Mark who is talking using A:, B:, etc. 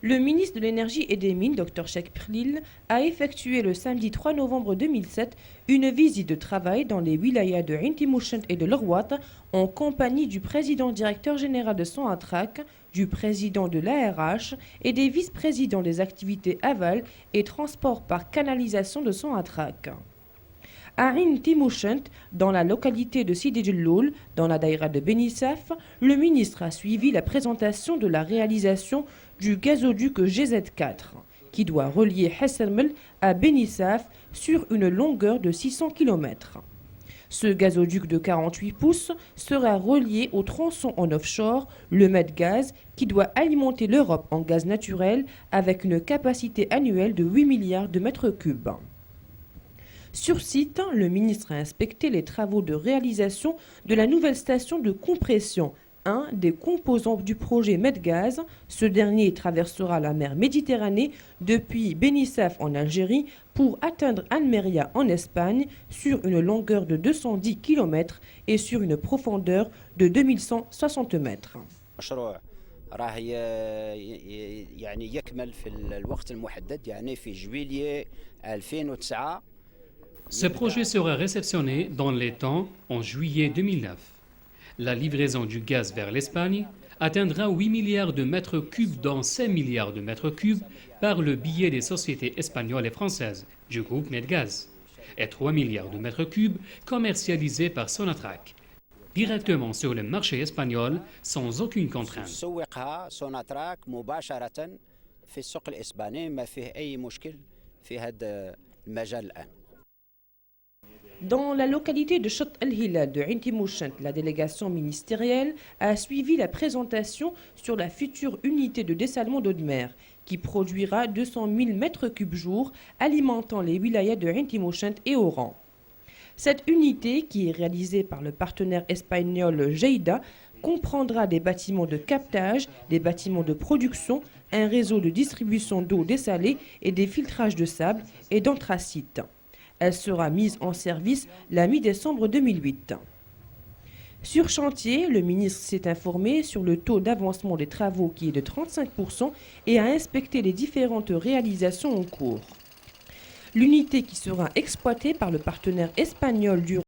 A: Le ministre de l'Énergie et des Mines, Dr Cheikh Perlil, a effectué le samedi 3 novembre 2007 une visite de travail dans les wilayas de Ain Timouchent et de l'Orwat en compagnie du président directeur général de Sonatrach, du président de l'ARH et des vice-présidents des activités aval et transport par canalisation de Sonatrach. À Ain Timouchent, dans la localité de Sidi Djelloul, dans la daïra de Benissaf, le ministre a suivi la présentation de la réalisation du gazoduc GZ4, qui doit relier Hesselmel à Benissaf sur une longueur de 600 km. Ce gazoduc de 48 pouces sera relié au tronçon en offshore, le Medgaz, qui doit alimenter l'Europe en gaz naturel avec une capacité annuelle de 8 milliards de mètres cubes. Sur site, le ministre a inspecté les travaux de réalisation de la nouvelle station de compression, un des composants du projet Medgaz. Ce dernier traversera la mer Méditerranée depuis Benissaf en Algérie pour atteindre Almeria en Espagne sur une longueur de 210 km et sur une profondeur de 2160 mètres.
B: راه يعني يكمل في الوقت المحدد يعني في جويلية 2009.
C: Ce projet sera réceptionné dans les temps en juillet 2009. La livraison du gaz vers l'Espagne atteindra 8 milliards de mètres cubes, dont 5 milliards de mètres cubes par le biais des sociétés espagnoles et françaises du groupe Medgaz, et 3 milliards de mètres cubes commercialisés par Sonatrach, directement sur le marché espagnol sans aucune contrainte.
B: سوقها سوناتراك مباشرة في السوق الإسباني ما فيه أي مشكل في هذا المجال الآن.
A: Dans la localité de Chott el-Hilal de Ain Timouchent, la délégation ministérielle a suivi la présentation sur la future unité de dessalement d'eau de mer qui produira 200 000 mètres cubes jour alimentant les wilayas de Ain Timouchent et Oran. Cette unité, qui est réalisée par le partenaire espagnol Lleida, comprendra des bâtiments de captage, des bâtiments de production, un réseau de distribution d'eau dessalée et des filtrages de sable et d'anthracite. Elle sera mise en service la mi-décembre 2008. Sur chantier, le ministre s'est informé sur le taux d'avancement des travaux qui est de 35% et a inspecté les différentes réalisations en cours. L'unité qui sera exploitée par le partenaire espagnol durant